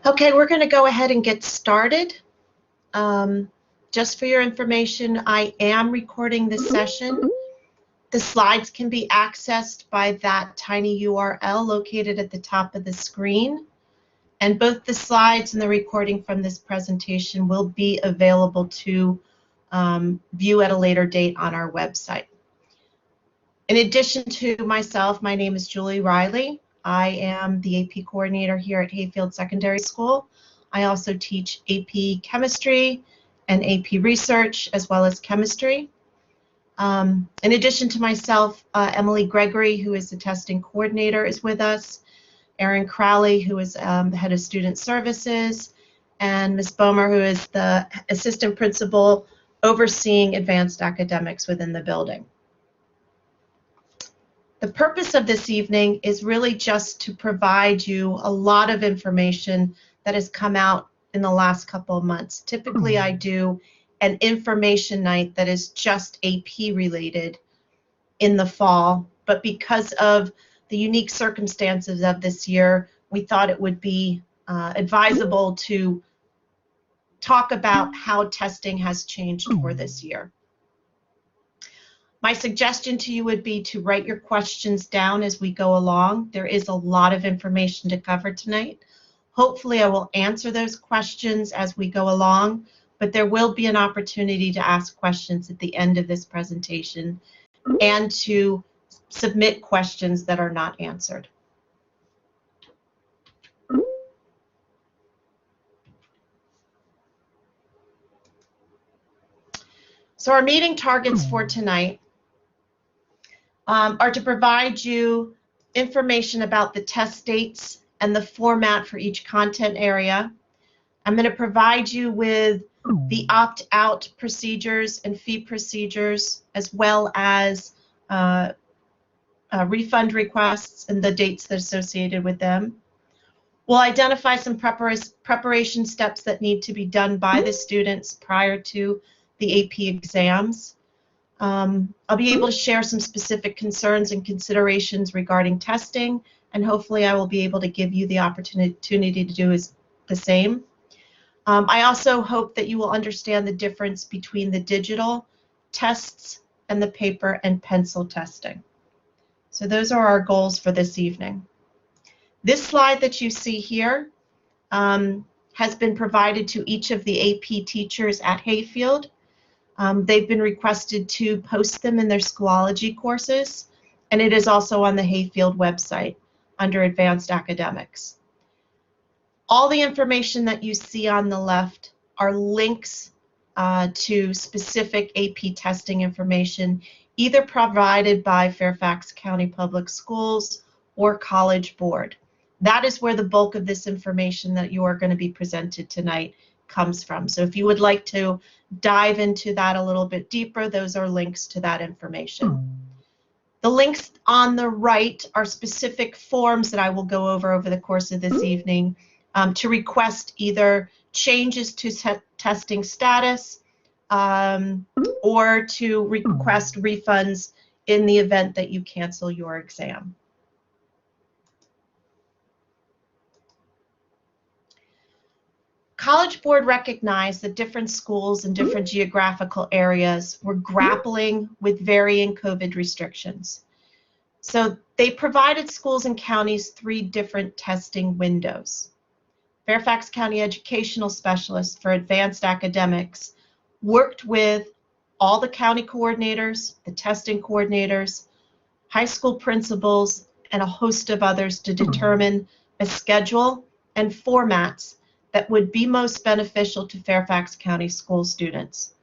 Okay, we're going to go ahead and get started. Just for your information, I am recording this session. The slides can be accessed by that tiny URL located at the top of the screen. And both the slides and the recording from this presentation will be available to view at a later date on our website. In addition to myself, my name is Julie Riley. I am the AP coordinator here at Hayfield Secondary School. I also teach AP Chemistry and AP Research as well as Chemistry. In addition to myself, Emily Gregory, who is the testing coordinator, is with us. Erin Crowley, who is the head of student services, and Ms. Bomer, who is the assistant principal overseeing advanced academics within the building. The purpose of this evening is really just to provide you a lot of information that has come out in the last couple of months. Typically, I do an information night that is just AP related in the fall, but because of the unique circumstances of this year, we thought it would be advisable to talk about how testing has changed for this year. My suggestion to you would be to write your questions down as we go along. There is a lot of information to cover tonight. Hopefully I will answer those questions as we go along, but there will be an opportunity to ask questions at the end of this presentation and to submit questions that are not answered. So our meeting targets for tonight are to provide you information about the test dates and the format for each content area. I'm going to provide you with the opt-out procedures and fee procedures, as well as refund requests and the dates that are associated with them. We'll identify some preparation steps that need to be done by the students prior to the AP exams. I'll be able to share some specific concerns and considerations regarding testing, and hopefully I will be able to give you the opportunity to do the same. I also hope that you will understand the difference between the digital tests and the paper and pencil testing. So those are our goals for this evening. This slide that you see here has been provided to each of the AP teachers at Hayfield. They've been requested to post them in their Schoology courses, and it is also on the Hayfield website under Advanced Academics. All the information that you see on the left are links to specific AP testing information, either provided by Fairfax County Public Schools or College Board. That is where the bulk of this information that you are going to be presented tonight comes from. So if you would like to dive into that a little bit deeper, those are links to that information. The links on the right are specific forms that I will go over the course of this evening to request either changes to testing status or to request refunds in the event that you cancel your exam. College Board recognized that different schools in different geographical areas were grappling with varying COVID restrictions. So they provided schools and counties 3 different testing windows. Fairfax County Educational Specialists for Advanced Academics worked with all the county coordinators, the testing coordinators, high school principals, and a host of others to determine a schedule and formats that would be most beneficial to Fairfax County school students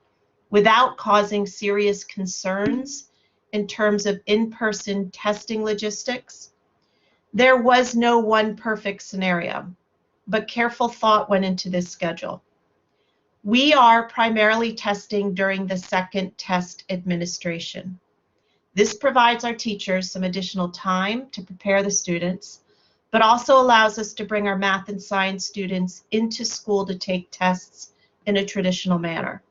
without causing serious concerns in terms of in-person testing logistics. There was no one perfect scenario, but careful thought went into this schedule. We are primarily testing during the second test administration. This provides our teachers some additional time to prepare the students, but also allows us to bring our math and science students into school to take tests in a traditional manner.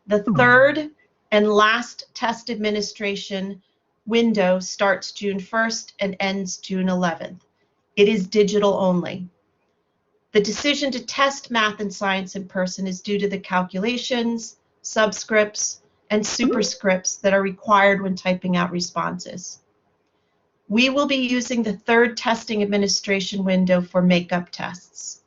The third and last test administration window starts June 1st and ends June 11th. It is digital only. The decision to test math and science in person is due to the calculations, subscripts, and superscripts that are required when typing out responses. We will be using the third testing administration window for makeup tests.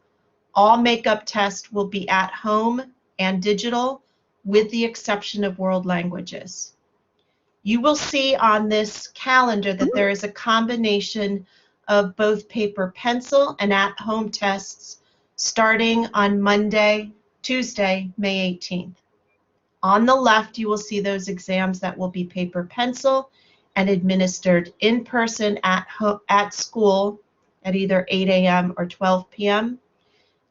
All makeup tests will be at home and digital, with the exception of world languages. You will see on this calendar that there is a combination of both paper pencil and at-home tests starting on Tuesday, May 18th. On the left, you will see those exams that will be paper pencil and administered in person at school at either 8 a.m. or 12 p.m.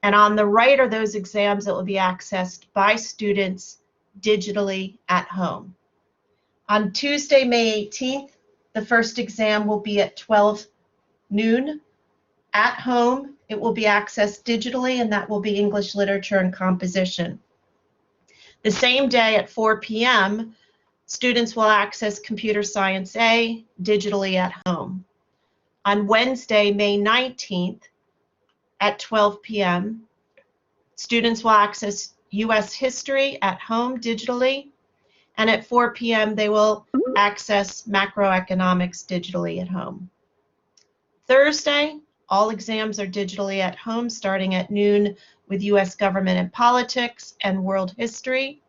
And on the right are those exams that will be accessed by students digitally at home. On Tuesday, May 18th, the first exam will be at 12 noon. At home, it will be accessed digitally, and that will be English literature and composition. The same day at 4 p.m., students will access Computer Science A digitally at home. On Wednesday, May 19th at 12 p.m., students will access U.S. History at home digitally, and at 4 p.m. they will access macroeconomics digitally at home. Thursday, all exams are digitally at home starting at noon with U.S. government and politics and world history.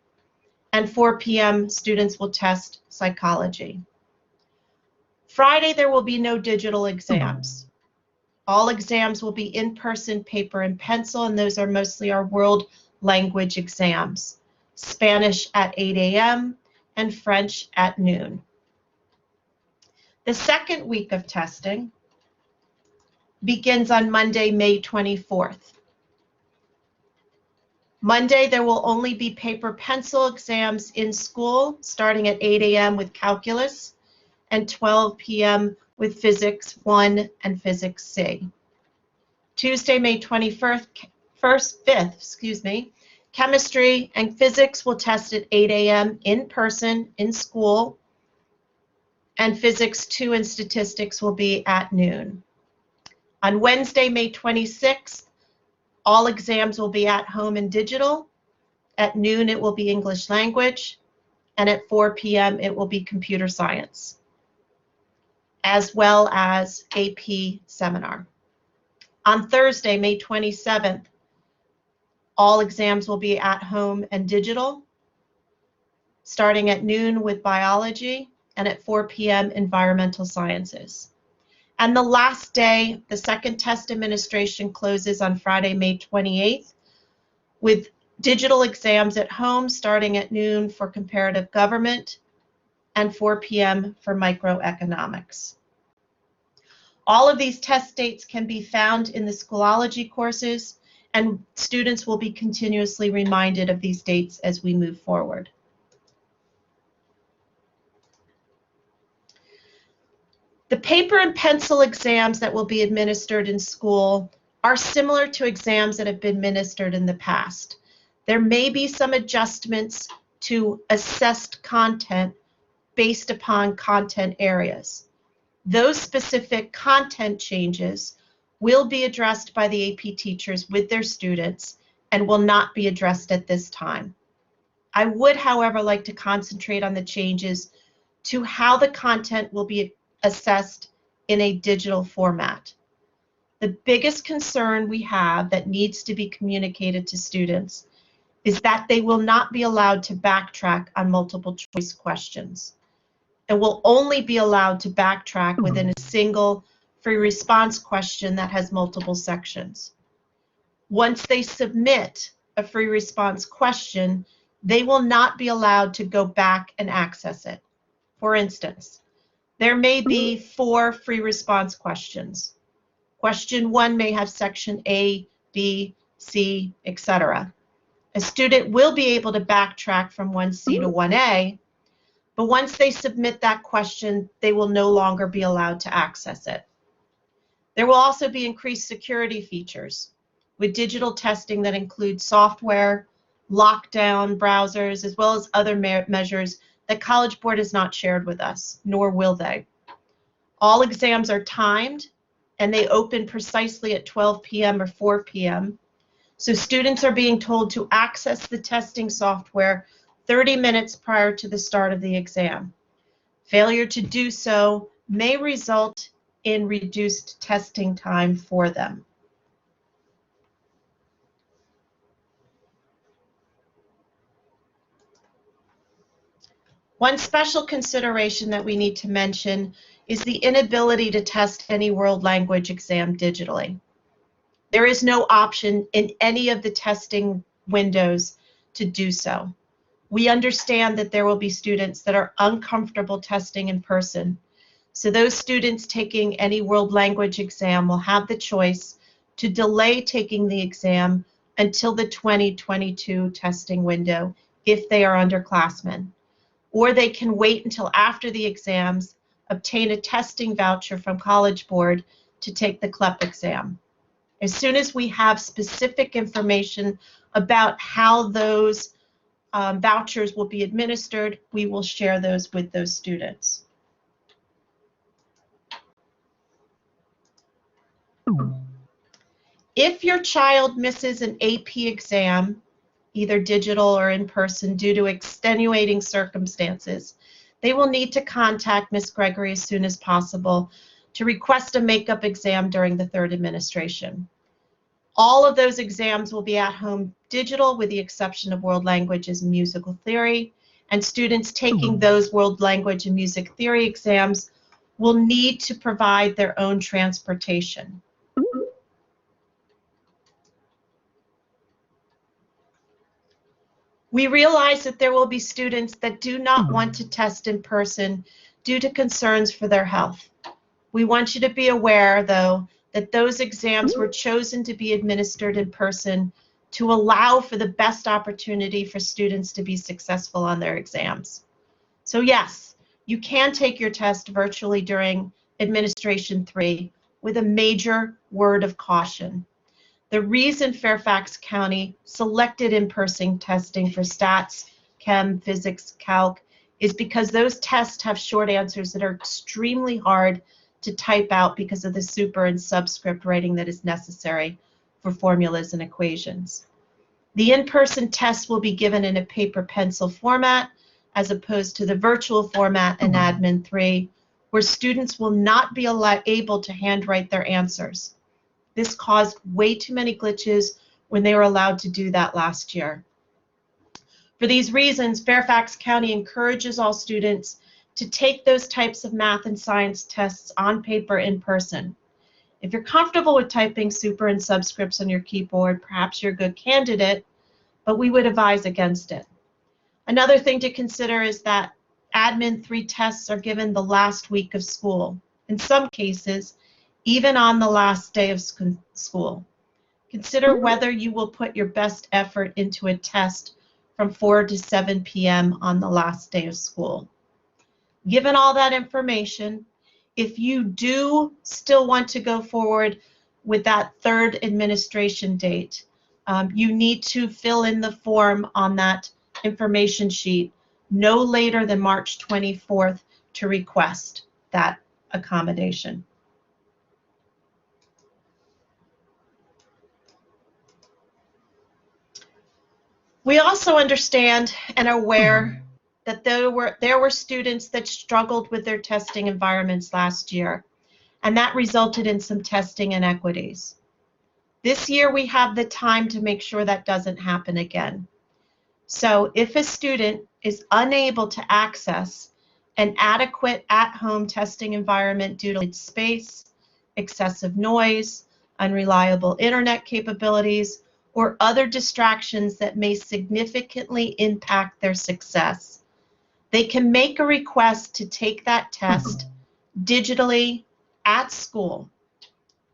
And 4 p.m. students will test psychology. Friday, there will be no digital exams. All exams will be in-person, paper and pencil, and those are mostly our world language exams. Spanish at 8 a.m. and French at noon. The second week of testing begins on Monday, May 24th. Monday, there will only be paper pencil exams in school, starting at 8 a.m. with calculus and 12 p.m. with physics 1 and physics C. Tuesday, May 5th, chemistry and physics will test at 8 a.m. in person in school, and physics 2 and statistics will be at noon. On Wednesday, May 26th, all exams will be at home and digital. At noon, it will be English language, and at 4 p.m., it will be computer science, as well as AP seminar. On Thursday, May 27th, all exams will be at home and digital, starting at noon with biology, and at 4 p.m., environmental sciences. And the last day, the second test administration closes on Friday, May 28th, with digital exams at home starting at noon for comparative government and 4 p.m. for microeconomics. All of these test dates can be found in the Schoology courses, and students will be continuously reminded of these dates as we move forward. The paper and pencil exams that will be administered in school are similar to exams that have been administered in the past. There may be some adjustments to assessed content based upon content areas. Those specific content changes will be addressed by the AP teachers with their students and will not be addressed at this time. I would, however, like to concentrate on the changes to how the content will be assessed in a digital format. The biggest concern we have that needs to be communicated to students is that they will not be allowed to backtrack on multiple choice questions, and will only be allowed to backtrack within a single free response question that has multiple sections. Once they submit a free response question, they will not be allowed to go back and access it. For instance, there may be 4 free response questions. Question 1 may have section A, B, C, etc. A student will be able to backtrack from 1C to 1A, but once they submit that question, they will no longer be allowed to access it. There will also be increased security features with digital testing that include software, lockdown browsers, as well as other measures that College Board has not shared with us, nor will they. All exams are timed, and they open precisely at 12 p.m. or 4 p.m. So students are being told to access the testing software 30 minutes prior to the start of the exam. Failure to do so may result in reduced testing time for them. One special consideration that we need to mention is the inability to test any world language exam digitally. There is no option in any of the testing windows to do so. We understand that there will be students that are uncomfortable testing in person. So those students taking any world language exam will have the choice to delay taking the exam until the 2022 testing window if they are underclassmen. Or they can wait until after the exams, obtain a testing voucher from College Board to take the CLEP exam. As soon as we have specific information about how those vouchers will be administered, we will share those with those students. If your child misses an AP exam, either digital or in person, due to extenuating circumstances, they will need to contact Ms. Gregory as soon as possible to request a makeup exam during the third administration. All of those exams will be at-home digital with the exception of world languages and musical theory, and students taking those world language and music theory exams will need to provide their own transportation. We realize that there will be students that do not want to test in person due to concerns for their health. We want you to be aware, though, that those exams were chosen to be administered in person to allow for the best opportunity for students to be successful on their exams. So yes, you can take your test virtually during Administration 3 with a major word of caution. The reason Fairfax County selected in-person testing for stats, chem, physics, calc is because those tests have short answers that are extremely hard to type out because of the super and subscript writing that is necessary for formulas and equations. The in-person test will be given in a paper pencil format as opposed to the virtual format in Admin 3, where students will not be able to handwrite their answers. This caused way too many glitches when they were allowed to do that last year. For these reasons, Fairfax County encourages all students to take those types of math and science tests on paper in person. If you're comfortable with typing super and subscripts on your keyboard, perhaps you're a good candidate, but we would advise against it. Another thing to consider is that Admin 3 tests are given the last week of school. In some cases, even on the last day of school. Consider whether you will put your best effort into a test from 4 to 7 p.m. on the last day of school. Given all that information, if you do still want to go forward with that third administration date, you need to fill in the form on that information sheet no later than March 24th to request that accommodation. We also understand and are aware that there were students that struggled with their testing environments last year, and that resulted in some testing inequities. This year we have the time to make sure that doesn't happen again. So if a student is unable to access an adequate at-home testing environment due to space, excessive noise, unreliable internet capabilities, or other distractions that may significantly impact their success, they can make a request to take that test digitally at school.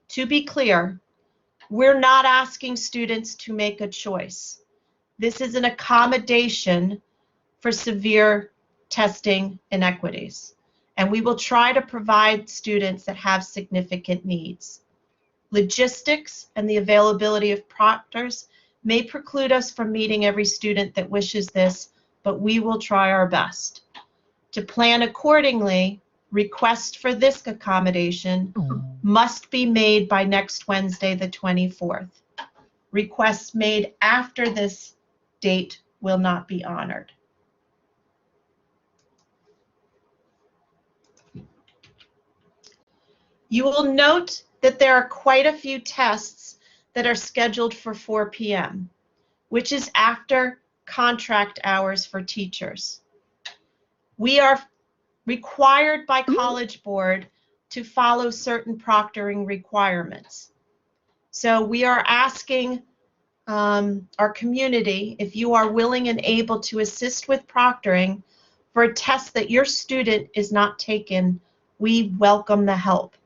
To be clear, we're not asking students to make a choice. This is an accommodation for severe testing inequities, and we will try to provide students that have significant needs. Logistics and the availability of proctors may preclude us from meeting every student that wishes this, but we will try our best. To plan accordingly, requests for this accommodation must be made by next Wednesday, the 24th. Requests made after this date will not be honored. You will note that there are quite a few tests that are scheduled for 4 p.m., which is after contract hours for teachers. We are required by College Board to follow certain proctoring requirements. So we are asking our community if you are willing and able to assist with proctoring for a test that your student is not taken. We welcome the help.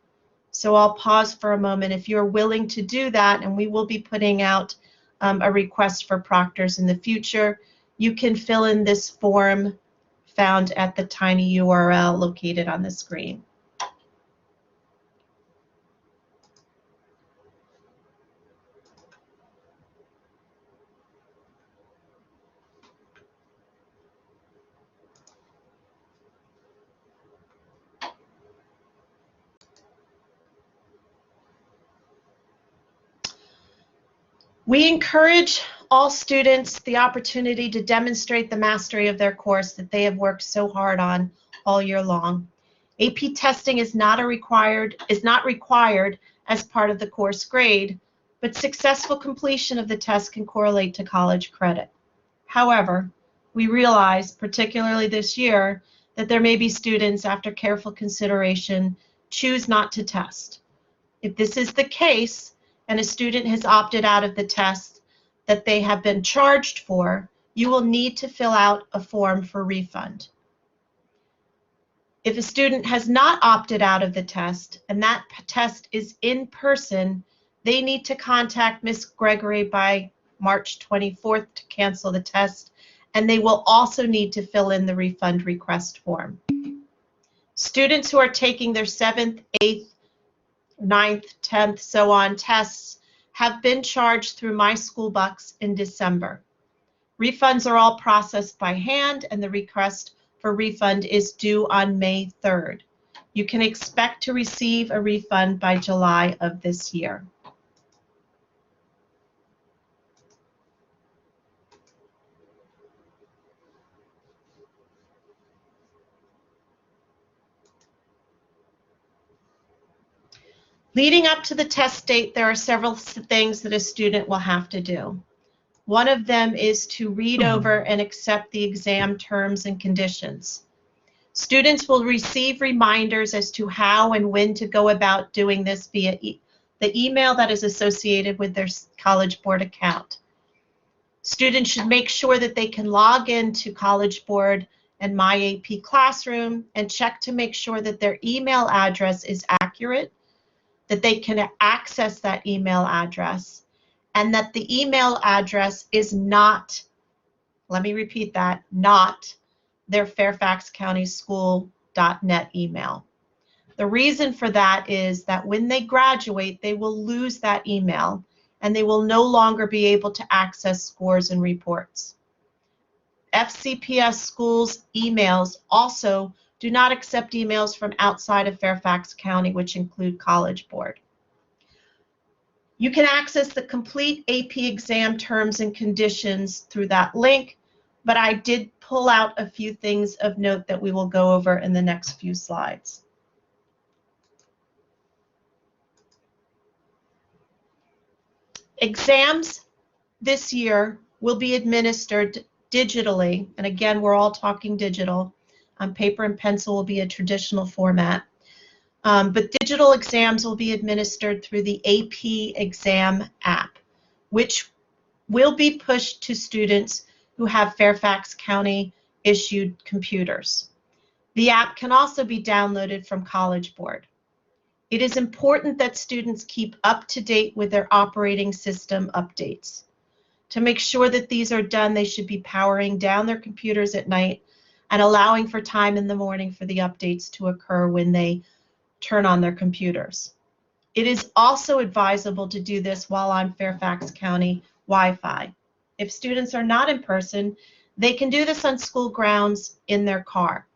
So I'll pause for a moment if you're willing to do that, and we will be putting out a request for proctors in the future. You can fill in this form found at the tiny URL located on the screen. We encourage all students the opportunity to demonstrate the mastery of their course that they have worked so hard on all year long. AP testing is not required as part of the course grade, but successful completion of the test can correlate to college credit. However, we realize, particularly this year, that there may be students, after careful consideration, choose not to test. If this is the case, and a student has opted out of the test that they have been charged for, you will need to fill out a form for refund. If a student has not opted out of the test and that test is in person, they need to contact Ms. Gregory by March 24th to cancel the test, and they will also need to fill in the refund request form. Students who are taking their 7th, 8th, 9th, 10th, so on tests have been charged through My School Bucks in December. Refunds are all processed by hand, and the request for refund is due on May 3rd. You can expect to receive a refund by July of this year. Leading up to the test date, there are several things that a student will have to do. One of them is to read over and accept the exam terms and conditions. Students will receive reminders as to how and when to go about doing this via the email that is associated with their College Board account. Students should make sure that they can log into College Board and My AP Classroom and check to make sure that their email address is accurate, that they can access that email address, and that the email address is not, let me repeat that, not their Fairfax County School.net email. The reason for that is that when they graduate, they will lose that email and they will no longer be able to access scores and reports. FCPS schools' emails also do not accept emails from outside of Fairfax County, which include College Board. You can access the complete AP exam terms and conditions through that link, but I did pull out a few things of note that we will go over in the next few slides. Exams this year will be administered digitally, and again, we're all talking digital. Paper and pencil will be a traditional format, but digital exams will be administered through the AP Exam app, which will be pushed to students who have Fairfax County issued computers. The app can also be downloaded from College Board. It is important that students keep up to date with their operating system updates. To make sure that these are done, they should be powering down their computers at night and allowing for time in the morning for the updates to occur when they turn on their computers. It is also advisable to do this while on Fairfax County Wi-Fi. If students are not in person, they can do this on school grounds in their car.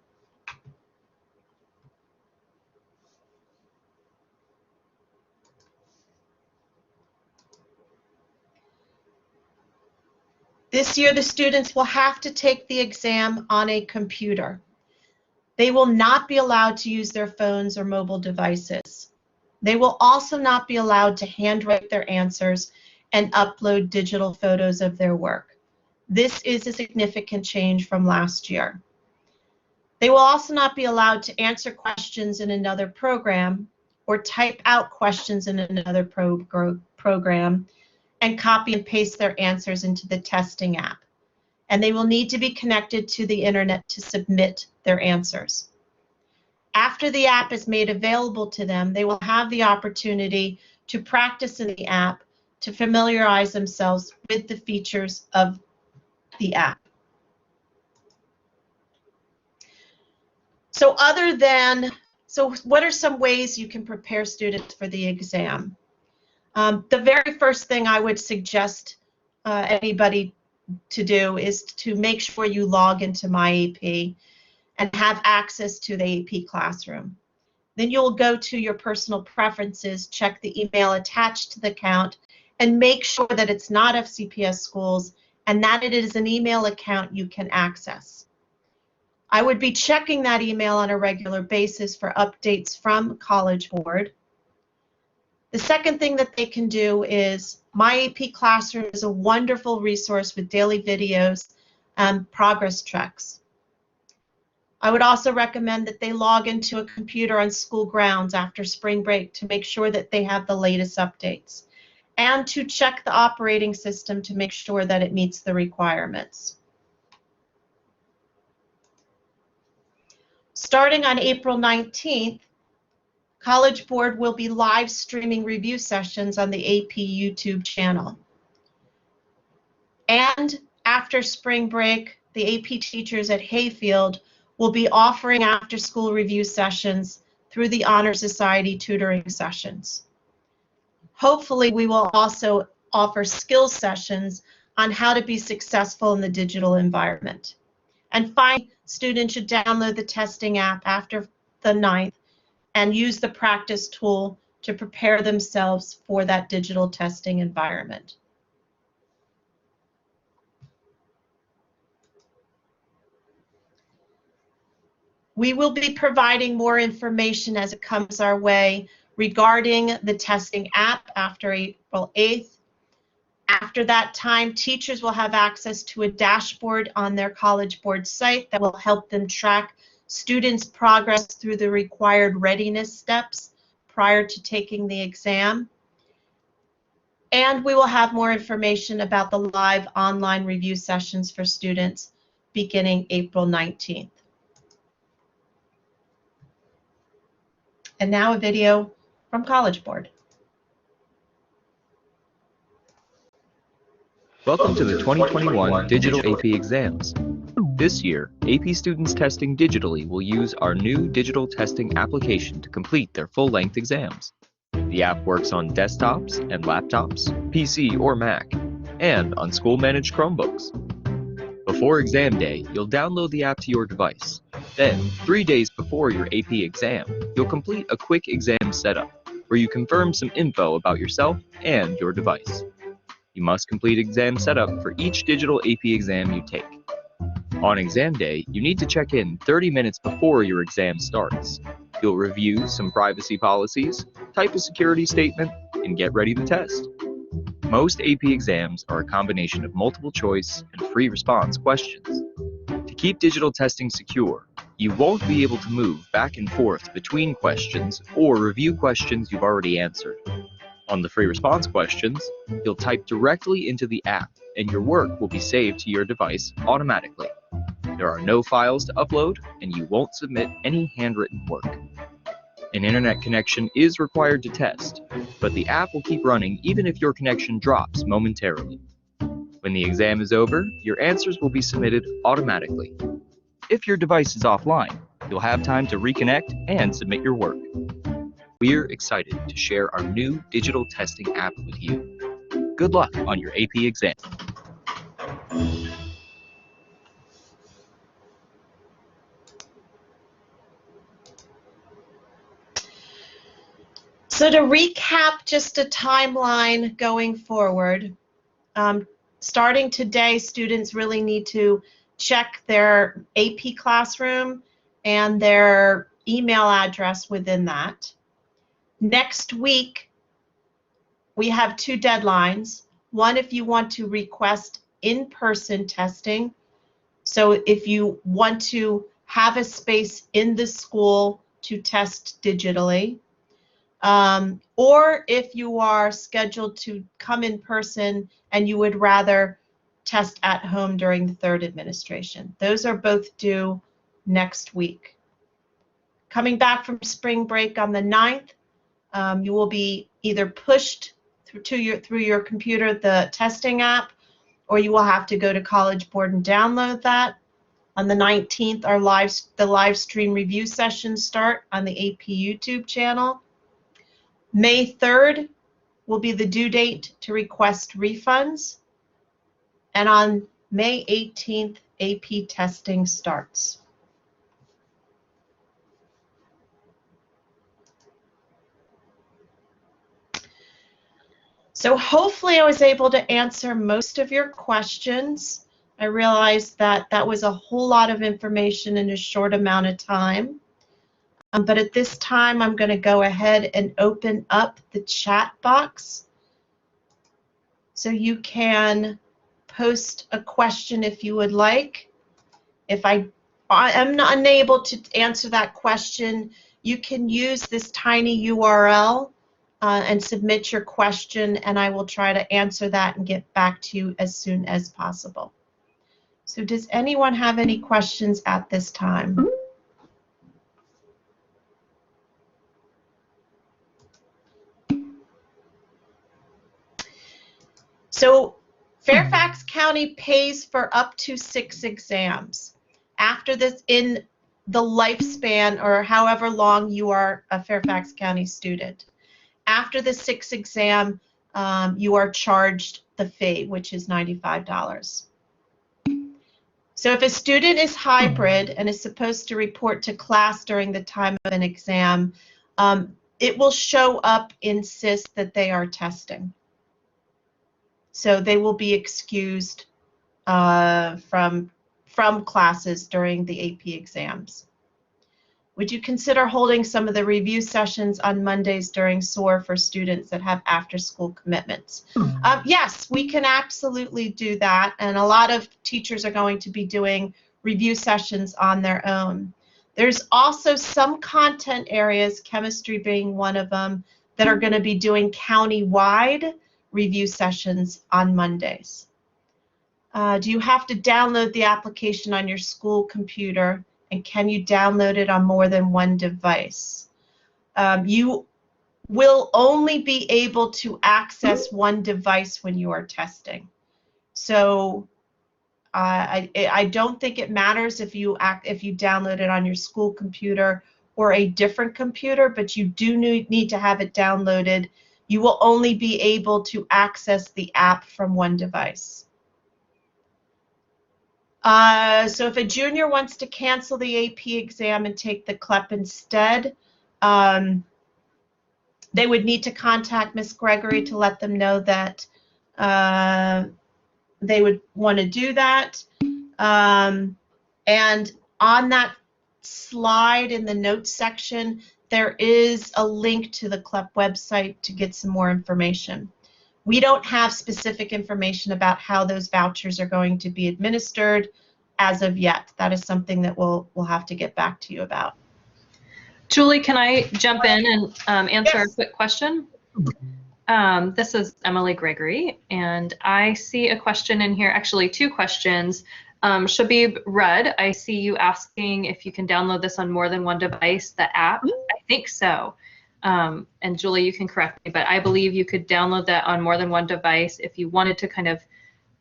This year, the students will have to take the exam on a computer. They will not be allowed to use their phones or mobile devices. They will also not be allowed to handwrite their answers and upload digital photos of their work. This is a significant change from last year. They will also not be allowed to answer questions in another program or type out questions in another program and copy and paste their answers into the testing app. And they will need to be connected to the internet to submit their answers. After the app is made available to them, they will have the opportunity to practice in the app to familiarize themselves with the features of the app. So what are some ways you can prepare students for the exam? The very first thing I would suggest anybody to do is to make sure you log into MyAP and have access to the AP classroom. Then you'll go to your personal preferences, check the email attached to the account, and make sure that it's not FCPS Schools and that it is an email account you can access. I would be checking that email on a regular basis for updates from College Board. The second thing that they can do is MyAP Classroom is a wonderful resource with daily videos and progress checks. I would also recommend that they log into a computer on school grounds after spring break to make sure that they have the latest updates and to check the operating system to make sure that it meets the requirements. Starting on April 19th, College Board will be live streaming review sessions on the AP YouTube channel. And after spring break, the AP teachers at Hayfield will be offering after-school review sessions through the Honor Society tutoring sessions. Hopefully, we will also offer skills sessions on how to be successful in the digital environment. And finally, students should download the testing app after the 9th and use the practice tool to prepare themselves for that digital testing environment. We will be providing more information as it comes our way regarding the testing app after April 8th. After that time, teachers will have access to a dashboard on their College Board site that will help them track students' progress through the required readiness steps prior to taking the exam. And we will have more information about the live online review sessions for students beginning April 19th. And now a video from College Board. Welcome to the 2021 Digital AP Exams. This year, AP students testing digitally will use our new digital testing application to complete their full-length exams. The app works on desktops and laptops, PC or Mac, and on school-managed Chromebooks. Before exam day, you'll download the app to your device. Then, 3 days before your AP exam, you'll complete a quick exam setup, where you confirm some info about yourself and your device. You must complete exam setup for each digital AP exam you take. On exam day, you need to check in 30 minutes before your exam starts. You'll review some privacy policies, type a security statement, and get ready to test. Most AP exams are a combination of multiple choice and free response questions. To keep digital testing secure, you won't be able to move back and forth between questions or review questions you've already answered. On the free response questions, you'll type directly into the app and your work will be saved to your device automatically. There are no files to upload and you won't submit any handwritten work. An internet connection is required to test, but the app will keep running even if your connection drops momentarily. When the exam is over, your answers will be submitted automatically. If your device is offline, you'll have time to reconnect and submit your work. We're excited to share our new digital testing app with you. Good luck on your AP exam. So to recap just a timeline going forward, starting today, students really need to check their AP classroom and their email address within that. Next week, we have 2 deadlines. One, if you want to request in-person testing. So if you want to have a space in the school to test digitally, or if you are scheduled to come in person and you would rather test at home during the 3rd administration. Those are both due next week. Coming back from spring break on the 9th, you will be either pushed through your computer the testing app, or you will have to go to College Board and download that. On the 19th, the live stream review sessions start on the AP YouTube channel. May 3rd will be the due date to request refunds. And on May 18th, AP testing starts. So hopefully I was able to answer most of your questions. I realized that that was a whole lot of information in a short amount of time. But at this time, I'm going to go ahead and open up the chat box. So you can post a question if you would like. If I am unable to answer that question, you can use this tiny URL and submit your question, and I will try to answer that and get back to you as soon as possible. So does anyone have any questions at this time? So Fairfax County pays for up to 6 exams. After this, in the lifespan or however long you are a Fairfax County student. After the 6th exam, you are charged the fee, which is $95. So if a student is hybrid and is supposed to report to class during the time of an exam, it will show up in SIS that they are testing. So they will be excused from classes during the AP exams. Would you consider holding some of the review sessions on Mondays during SOAR for students that have after-school commitments? Yes, we can absolutely do that, and a lot of teachers are going to be doing review sessions on their own. There's also some content areas, chemistry being one of them, that are going to be doing county-wide review sessions on Mondays. Do you have to download the application on your school computer? And can you download it on more than one device? You will only be able to access one device when you are testing. So I don't think it matters if you download it on your school computer or a different computer, but you do need to have it downloaded. You will only be able to access the app from one device. So if a junior wants to cancel the AP exam and take the CLEP instead, they would need to contact Ms. Gregory to let them know that they would want to do that. And on that slide in the notes section, there is a link to the CLEP website to get some more information. We don't have specific information about how those vouchers are going to be administered as of yet. That is something that we'll have to get back to you about. Julie, can I jump in and answer Yes. a quick question? This is Emily Gregory, and I see a question in here, actually 2 questions. Shabib Rudd, I see you asking if you can download this on more than one device, the app. I think so. And Julie, you can correct me, but I believe you could download that on more than one device if you wanted to kind of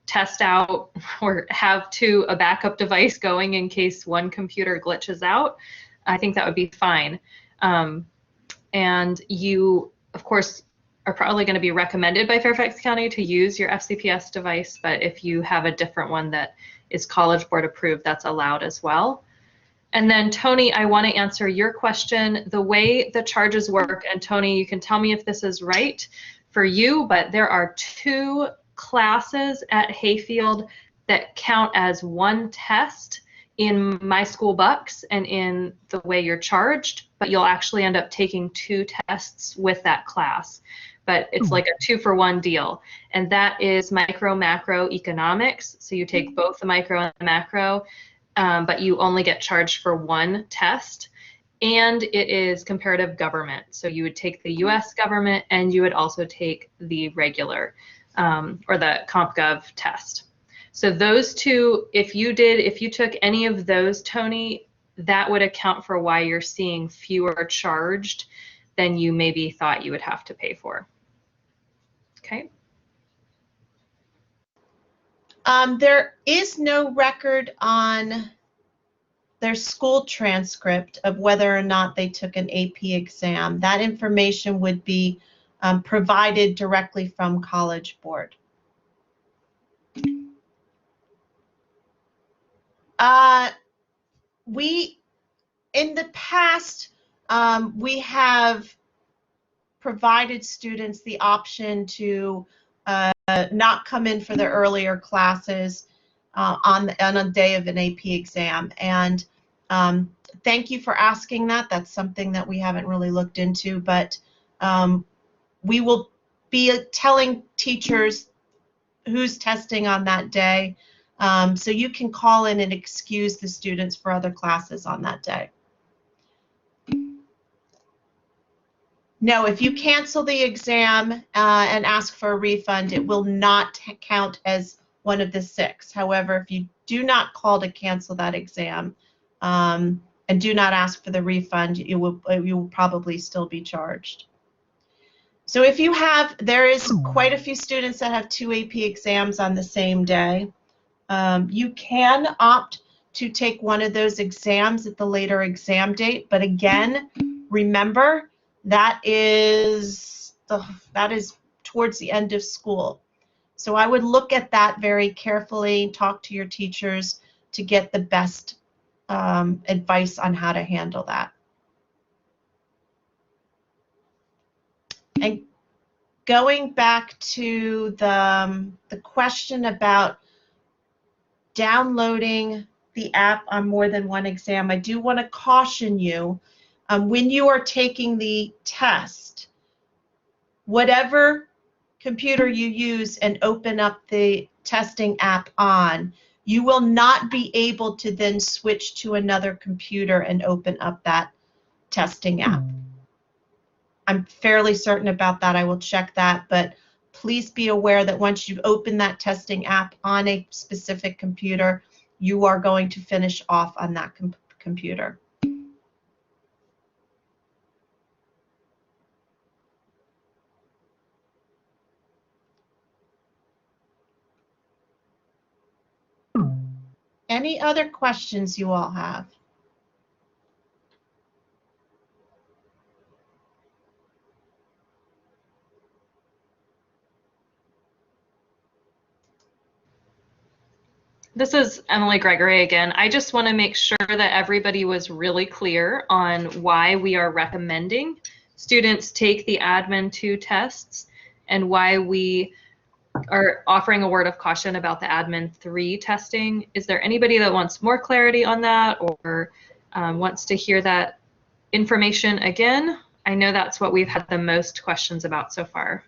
test out or have a backup device going in case one computer glitches out. I think that would be fine. And you, of course, are probably going to be recommended by Fairfax County to use your FCPS device, but if you have a different one that is College Board approved, that's allowed as well. And then Tony, I want to answer your question. The way the charges work, and Tony, you can tell me if this is right for you, but there are 2 classes at Hayfield that count as one test in My School Bucks and in the way you're charged, but you'll actually end up taking 2 tests with that class. But it's like a 2-for-1 deal. And that is micro macro economics. So you take both the micro and the macro, but you only get charged for 1 test. And it is comparative government. So you would take the US government and you would also take the regular or the CompGov test. So those 2, if you took any of those, Tony, that would account for why you're seeing fewer charged than you maybe thought you would have to pay for. Okay. There is no record on their school transcript of whether or not they took an AP exam. That information would be provided directly from College Board. In the past, we have provided students the option to not come in for the earlier classes on a day of an AP exam. And thank you for asking that. That's something that we haven't really looked into, but we will be telling teachers who's testing on that day. So you can call in and excuse the students for other classes on that day. No, if you cancel the exam and ask for a refund, it will not count as one of the 6. However, if you do not call to cancel that exam and do not ask for the refund, you will probably still be charged. So if you have, there is quite a few students that have 2 AP exams on the same day. You can opt to take one of those exams at the later exam date, but again, remember that is towards the end of school. So I would look at that very carefully, talk to your teachers to get the best advice on how to handle that. And going back to the question about downloading the app on more than one exam, I do want to caution you, when you are taking the test, whatever computer you use and open up the testing app on, you will not be able to then switch to another computer and open up that testing app. I'm fairly certain about that. I will check that, but please be aware that once you've opened that testing app on a specific computer, you are going to finish off on that computer. Any other questions you all have? This is Emily Gregory again. I just want to make sure that everybody was really clear on why we are recommending students take the Admin 2 tests and why we are offering a word of caution about the Admin 3 testing. Is there anybody that wants more clarity on that or wants to hear that information again? I know that's what we've had the most questions about so far.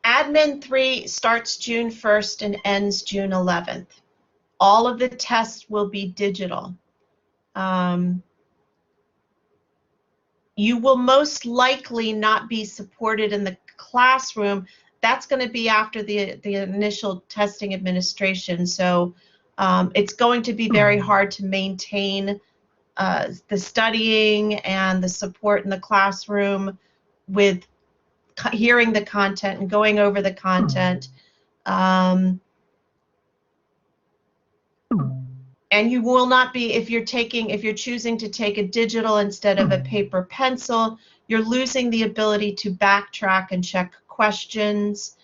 Admin 3 starts June 1st and ends June 11th. All of the tests will be digital. You will most likely not be supported in the classroom. That's going to be after the initial testing administration. So it's going to be very hard to maintain the studying and the support in the classroom with hearing the content and going over the content. And you will not be, if you're choosing to take a digital instead of a paper pencil, you're losing the ability to backtrack and check questions.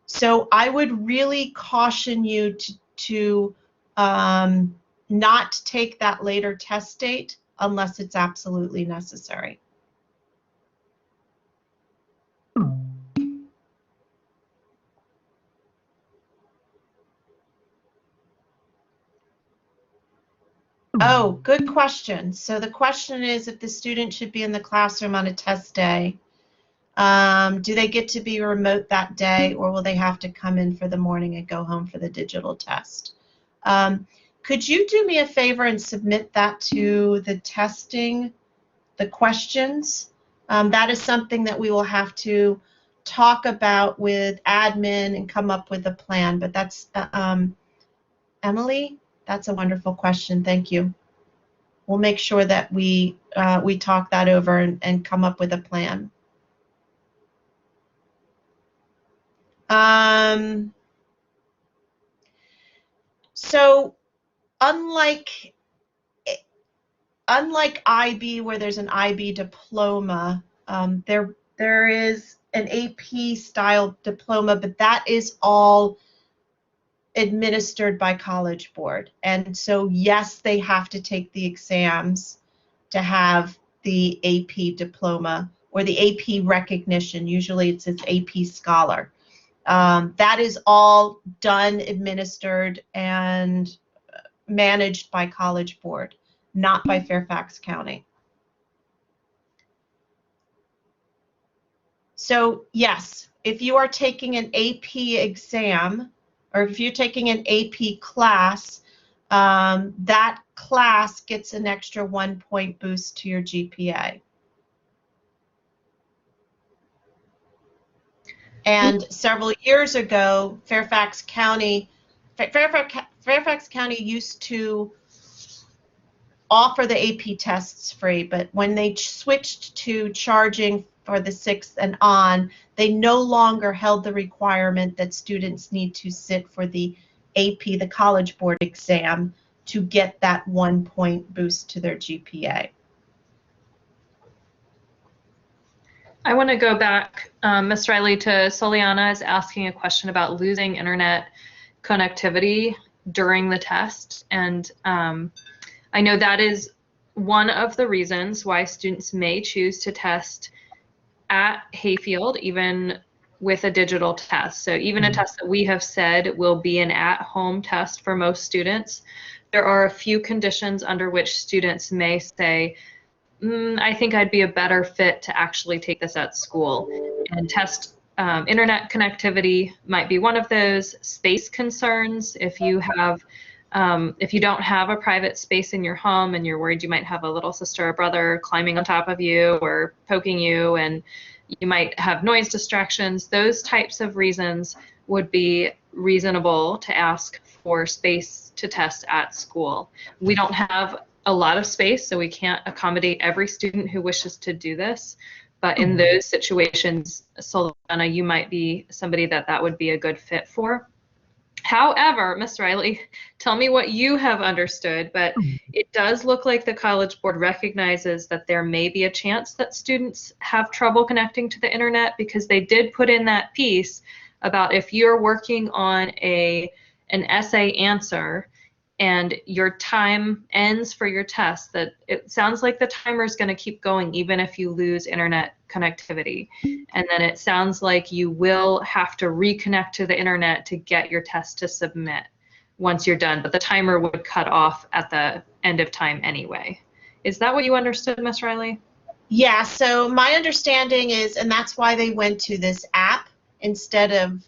So I would really caution you to not take that later test date unless it's absolutely necessary. Oh, good question. So the question is if the student should be in the classroom on a test day. Do they get to be remote that day, or will they have to come in for the morning and go home for the digital test? Could you do me a favor and submit that to the testing, the questions? That is something that we will have to talk about with admin and come up with a plan, but that's, Emily, that's a wonderful question. Thank you. We'll make sure that we talk that over and come up with a plan. So unlike IB, where there's an IB diploma, there is an AP style diploma, but that is all administered by College Board. And so yes, they have to take the exams to have the AP diploma or the AP recognition. Usually it says AP Scholar. That is all done, administered, and managed by College Board, not by Fairfax County. So yes, if you are taking an AP exam, or if you're taking an AP class, that class gets an extra 1 point boost to your GPA. And several years ago, Fairfax County used to offer the AP tests free, but when they switched to charging for the 6th and on, they no longer held the requirement that students need to sit for the AP, the College Board exam, to get that 1 point boost to their GPA. I want to go back, Ms. Riley, to Soliana is asking a question about losing internet connectivity during the test. And I know that is one of the reasons why students may choose to test at Hayfield, even with a digital test. So even a test that we have said will be an at-home test for most students, there are a few conditions under which students may say, I think I'd be a better fit to actually take this at school. And test internet connectivity might be one of those. Space concerns, if you don't have a private space in your home and you're worried you might have a little sister or brother climbing on top of you or poking you, and you might have noise distractions, those types of reasons would be reasonable to ask for space to test at school. We don't have a lot of space, so we can't accommodate every student who wishes to do this. But in those situations, Solana, you might be somebody that would be a good fit for. However, Ms. Riley, tell me what you have understood, but it does look like the College Board recognizes that there may be a chance that students have trouble connecting to the internet, because they did put in that piece about if you're working on an essay answer and your time ends for your test, that it sounds like the timer is going to keep going even if you lose internet connectivity. And then it sounds like you will have to reconnect to the internet to get your test to submit once you're done, but the timer would cut off at the end of time anyway. Is that what you understood, Ms. Riley? Yeah, so my understanding is, and that's why they went to this app instead of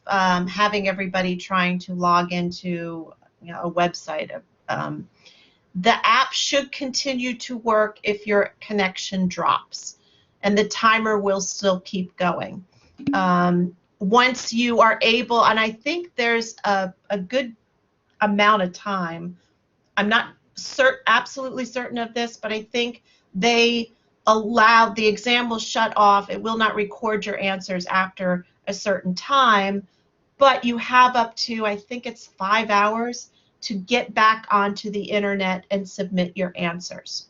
having everybody trying to log into a website. The app should continue to work if your connection drops, and the timer will still keep going. Once you are able, and I think there's a good amount of time, I'm not absolutely certain of this, but I think they allow the exam will shut off. It will not record your answers after a certain time, but you have up to, I think it's 5 hours to get back onto the internet and submit your answers.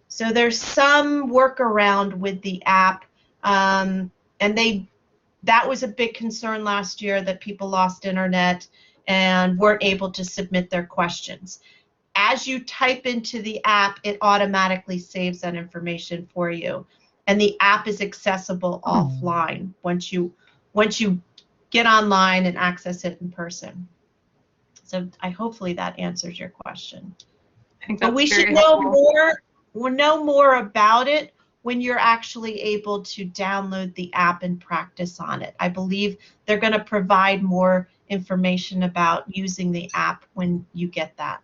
So there's some workaround with the app, and that was a big concern last year, that people lost internet and weren't able to submit their questions. as you type into the app, it automatically saves that information for you. And the app is accessible offline once you get online and access it in person. So hopefully that answers your question. I think But that's we should very know helpful. more. We'll know more about it when you're actually able to download the app and practice on it. I believe they're going to provide more information about using the app when you get that.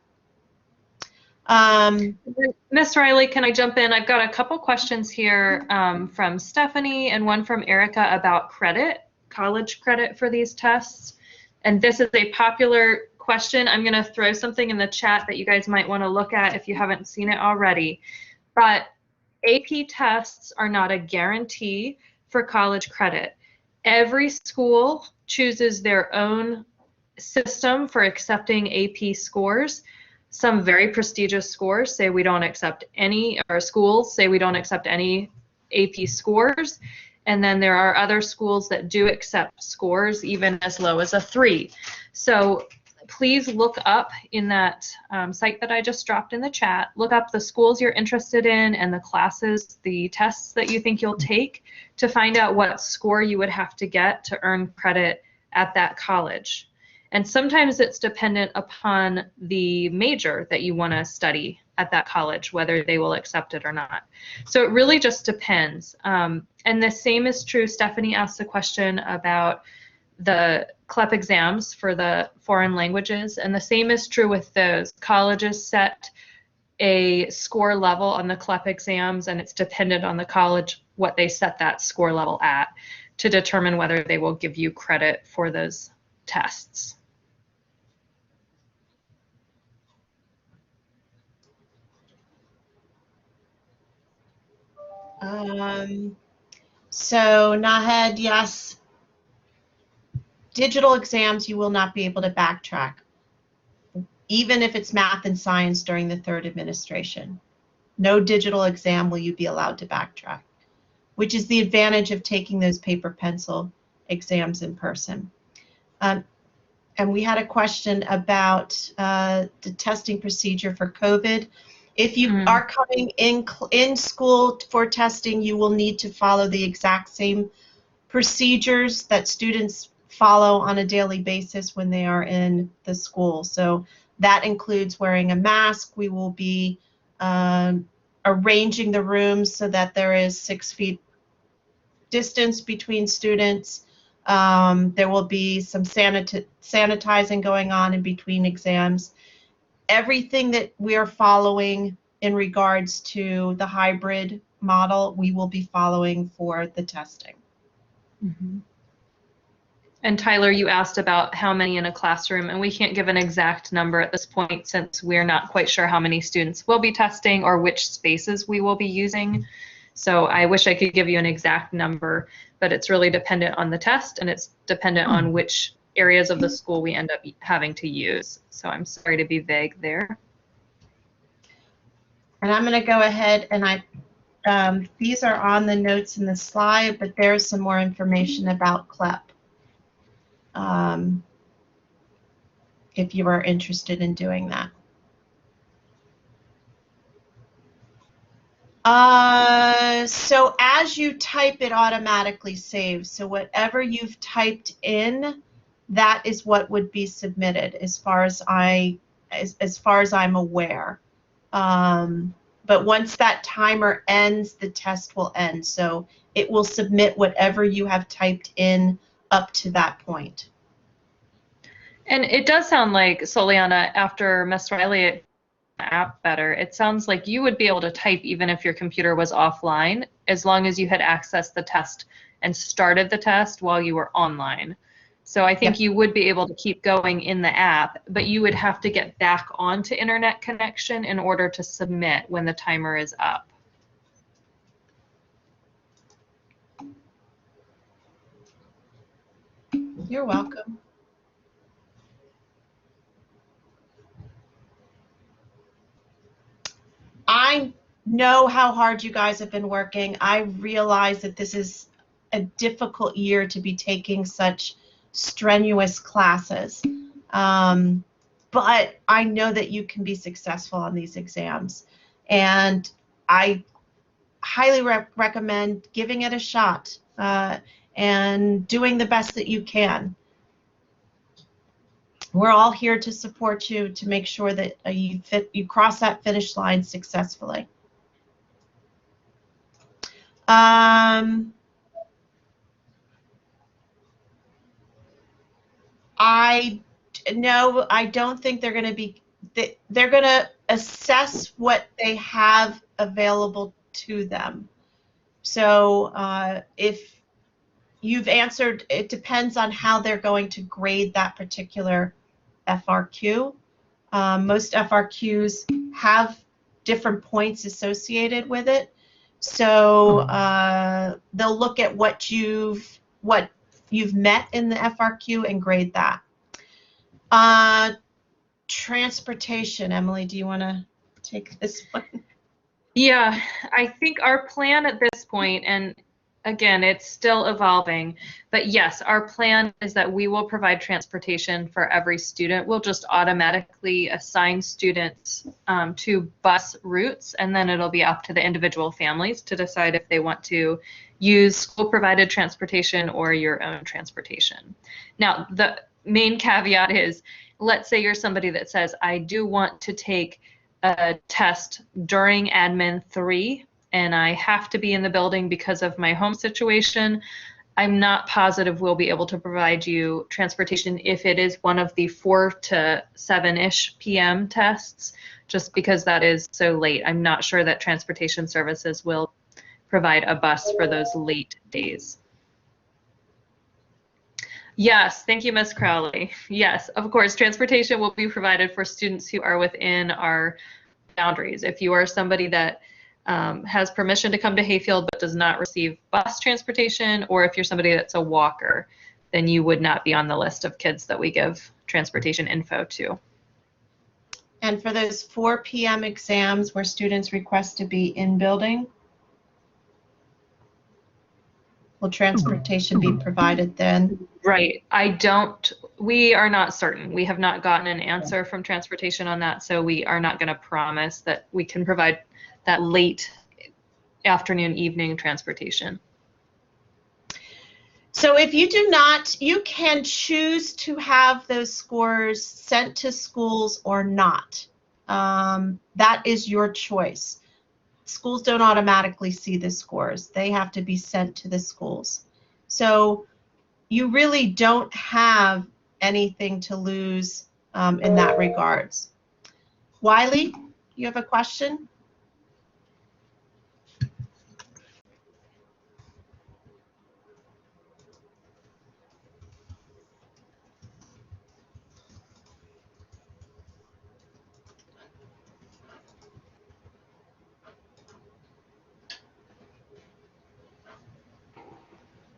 Miss Riley, can I jump in? I've got a couple questions here from Stephanie and one from Erica about credit, college credit for these tests. And this is a popular question. I'm going to throw something in the chat that you guys might want to look at if you haven't seen it already. But AP tests are not a guarantee for college credit. Every school chooses their own system for accepting AP scores. Some very prestigious scores say we don't accept any, or schools say we don't accept any AP scores. And then there are other schools that do accept scores even as low as a 3. So please look up in that site that I just dropped in the chat, look up the schools you're interested in and the classes, the tests that you think you'll take to find out what score you would have to get to earn credit at that college. And sometimes it's dependent upon the major that you want to study at that college, whether they will accept it or not. So it really just depends. And the same is true. Stephanie asked a question about the CLEP exams for the foreign languages, and the same is true with those. Colleges set a score level on the CLEP exams, and it's dependent on the college what they set that score level at to determine whether they will give you credit for those tests. So Nahed, yes, digital exams you will not be able to backtrack, even if it's math and science during the third administration. No digital exam will you be allowed to backtrack, which is the advantage of taking those paper pencil exams in person. And we had a question about the testing procedure for COVID. If you are coming in school for testing, you will need to follow the exact same procedures that students follow on a daily basis when they are in the school. So that includes wearing a mask. We will be arranging the rooms so that there is 6 feet distance between students. There will be some sanitizing going on in between exams. Everything that we are following in regards to the hybrid model, we will be following for the testing. Mm-hmm. And Tyler, you asked about how many in a classroom, and we can't give an exact number at this point since we're not quite sure how many students will be testing or which spaces we will be using. So I wish I could give you an exact number, but it's really dependent on the test, and it's dependent on which areas of the school we end up having to use. So I'm sorry to be vague there. And I'm going to go ahead and these are on the notes in the slide, but there's some more information about CLEP if you are interested in doing that. So as you type, it automatically saves. So whatever you've typed in, that is what would be submitted as far as I'm aware. But once that timer ends, the test will end. So it will submit whatever you have typed in up to that point. And it does sound like, Soliana, after Ms. Riley app better, it sounds like you would be able to type even if your computer was offline, as long as you had accessed the test and started the test while you were online. So I think you would be able to keep going in the app, but you would have to get back onto internet connection in order to submit when the timer is up. You're welcome. I know how hard you guys have been working. I realize that this is a difficult year to be taking such strenuous classes. But but I know that you can be successful on these exams. And I highly recommend giving it a shot and doing the best that you can. We're all here to support you to make sure that you cross that finish line successfully. I don't think they're going to be. They're going to assess what they have available to them. So if you've answered, it depends on how they're going to grade that particular FRQ. Most FRQs have different points associated with it. So they'll look at what you've met in the FRQ and grade that. Transportation, Emily, do you want to take this one? Yeah, I think our plan at this point, and again, it's still evolving, but yes, our plan is that we will provide transportation for every student. We'll just automatically assign students to bus routes, and then it'll be up to the individual families to decide if they want to use school-provided transportation or your own transportation. Now, the main caveat is, let's say you're somebody that says, I do want to take a test during Admin 3, and I have to be in the building because of my home situation. I'm not positive we'll be able to provide you transportation if it is one of the 4 to 7-ish p.m. tests, just because that is so late. I'm not sure that transportation services will provide a bus for those late days. Yes, thank you, Ms. Crowley. Yes, of course, transportation will be provided for students who are within our boundaries. If you are somebody that has permission to come to Hayfield but does not receive bus transportation, or if you're somebody that's a walker, then you would not be on the list of kids that we give transportation info to. And for those 4 p.m. exams where students request to be in building, will transportation be provided then? Right. We are not certain. We have not gotten an answer from transportation on that, so we are not going to promise that we can provide that late afternoon, evening transportation. So if you do not, you can choose to have those scores sent to schools or not. That is your choice. Schools don't automatically see the scores. They have to be sent to the schools. So you really don't have anything to lose in that regards. Wiley, you have a question?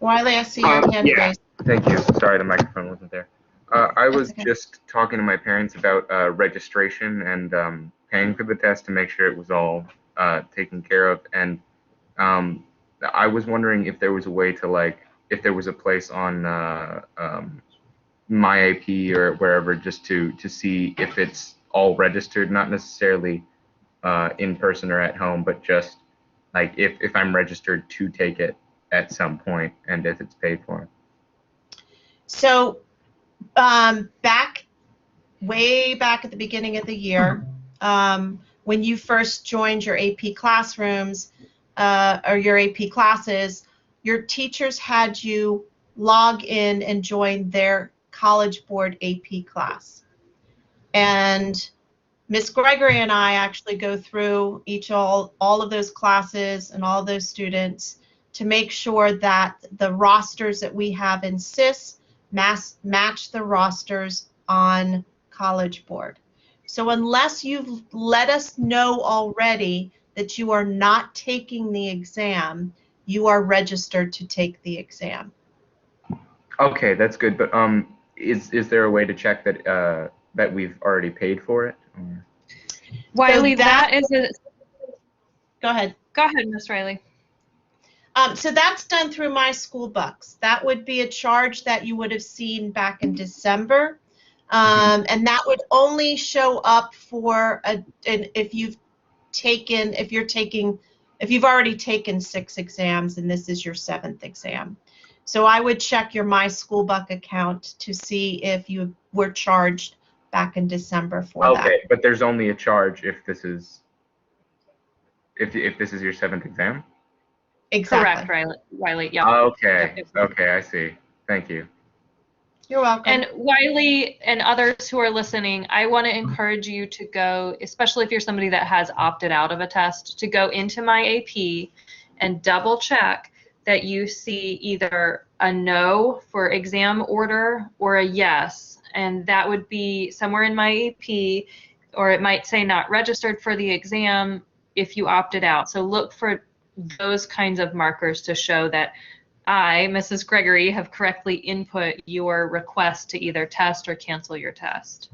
Wiley, I see your hand raised. Thank you. Sorry, the microphone wasn't there. I was okay. just talking to my parents about registration and paying for the test to make sure it was all taken care of. And I was wondering if there was a way to, like, if there was a place on my AP or wherever just to see if it's all registered, not necessarily in person or at home, but just like if I'm registered to take it at some point and if it's paid for. So way back at the beginning of the year, when you first joined your AP classrooms or your AP classes, your teachers had you log in and join their College Board AP class. And Ms. Gregory and I actually go through all of those classes and all those students to make sure that the rosters that we have in SIS match the rosters on College Board. So unless you've let us know already that you are not taking the exam, you are registered to take the exam. Okay, that's good. But is there a way to check that that we've already paid for it? Or? Wiley, So that is a. Go ahead. Go ahead, Ms. Riley. So that's done through My School Bucks. That would be a charge that you would have seen back in December. And that would only show up for if you've already taken 6 exams and this is your 7th exam. So I would check your My School Buck account to see if you were charged back in December for that. Okay, but there's only a charge if this is your 7th exam? Exactly. Correct, Wiley. Yeah. Okay. Okay, I see. Thank you. You're welcome. And Wiley and others who are listening, I want to encourage you to go, especially if you're somebody that has opted out of a test, to go into My AP and double check that you see either a no for exam order or a yes. And that would be somewhere in My AP, or it might say not registered for the exam if you opted out. So look for those kinds of markers to show that I, Mrs. Gregory, have correctly input your request to either test or cancel your test.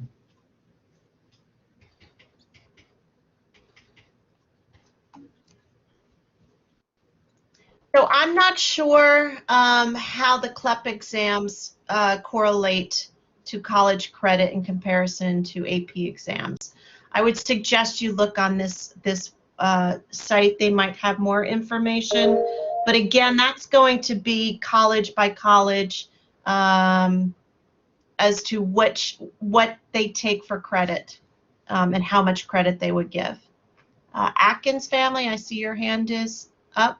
So I'm not sure how the CLEP exams correlate to college credit in comparison to AP exams. I would suggest you look on this site. They might have more information. But again, that's going to be college by college as to what they take for credit and how much credit they would give. Atkins family, I see your hand is up.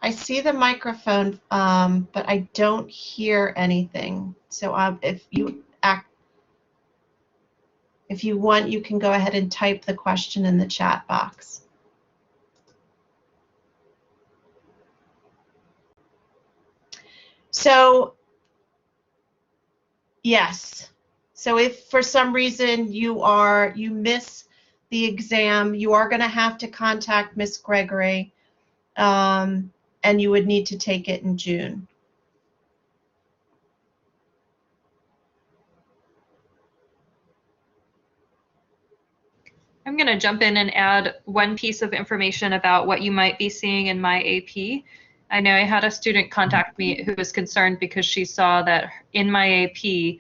I see the microphone, but I don't hear anything. So if you want, you can go ahead and type the question in the chat box. So yes. So if for some reason you miss the exam, you are going to have to contact Miss Gregory. And you would need to take it in June. I'm going to jump in and add one piece of information about what you might be seeing in My AP. I know I had a student contact me who was concerned because she saw that in My AP,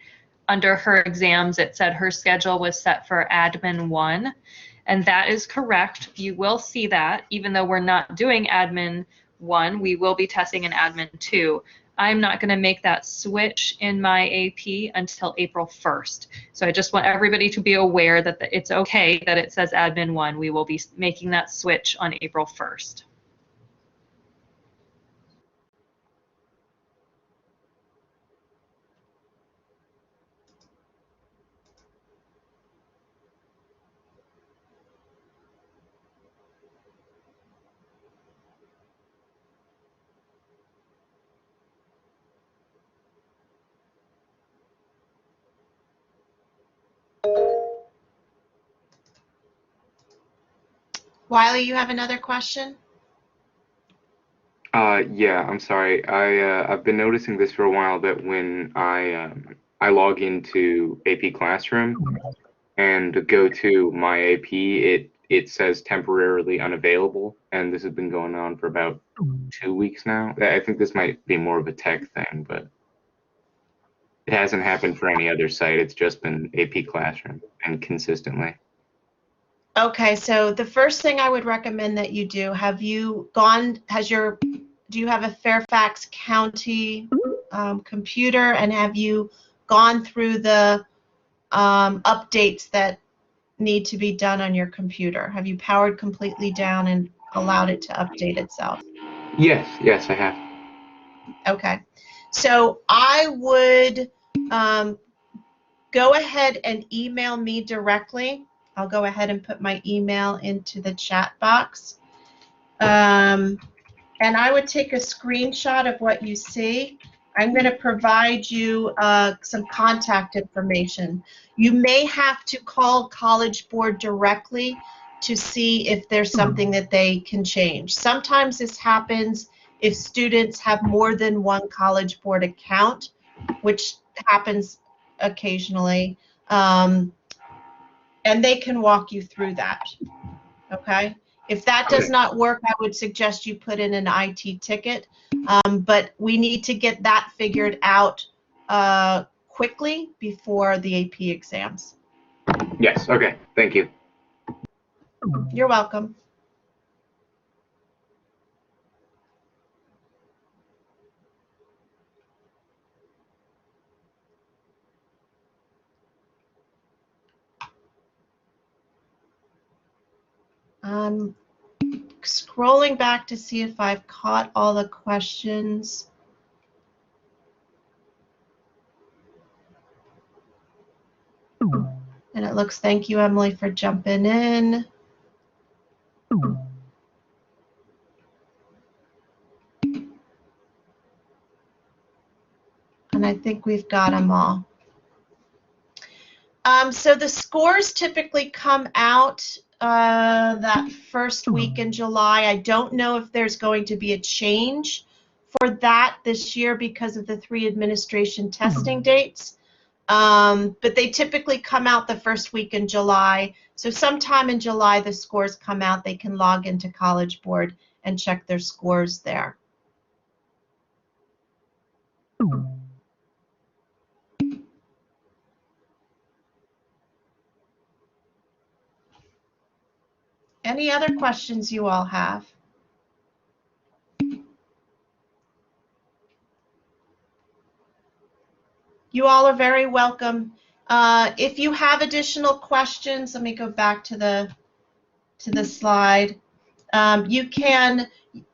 under her exams, it said her schedule was set for Admin 1. And that is correct. You will see that. Even though we're not doing Admin 1, we will be testing an Admin 2. I'm not going to make that switch in My AP until April 1st. So I just want everybody to be aware that it's okay that it says Admin 1. We will be making that switch on April 1st. Wiley, you have another question? Yeah, I'm sorry. I've been noticing this for a while that when I log into AP Classroom and go to My AP, it says temporarily unavailable, and this has been going on for about 2 weeks now. I think this might be more of a tech thing, but it hasn't happened for any other site. It's just been AP Classroom and consistently. Okay, so the first thing I would recommend that you do, do you have a Fairfax County computer, and have you gone through the updates that need to be done on your computer? Have you powered completely down and allowed it to update itself? Yes, I have. Okay, so I would go ahead and email me directly. I'll go ahead and put my email into the chat box. And I would take a screenshot of what you see. I'm going to provide you some contact information. You may have to call College Board directly to see if there's something that they can change. Sometimes this happens if students have more than one College Board account, which happens occasionally, and they can walk you through that, okay? If that does not work, I would suggest you put in an IT ticket, but we need to get that figured out quickly before the AP exams. Yes. Okay. Thank you. You're welcome. I'm scrolling back to see if I've caught all the questions. And it looks, thank you, Emily, for jumping in. And I think we've got them all. So the scores typically come out that first week in July. I don't know if there's going to be a change for that this year because of the 3 administration testing dates. But they typically come out the first week in July. So sometime in July, the scores come out. They can log into College Board and check their scores there. Any other questions you all have? You all are very welcome. If you have additional questions, let me go back to the slide. You can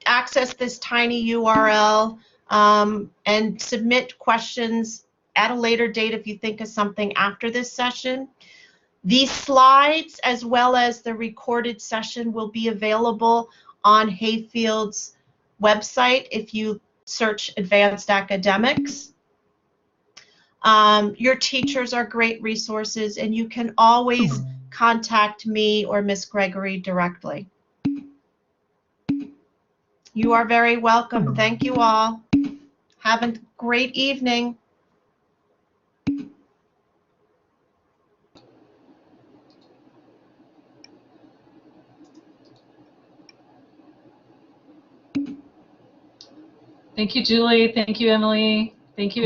access this tiny URL and submit questions at a later date if you think of something after this session. These slides, as well as the recorded session, will be available on Hayfield's website if you search Advanced Academics. Your teachers are great resources, and you can always contact me or Miss Gregory directly. You are very welcome. Thank you all. Have a great evening. Thank you, Julie. Thank you, Emily. Thank you,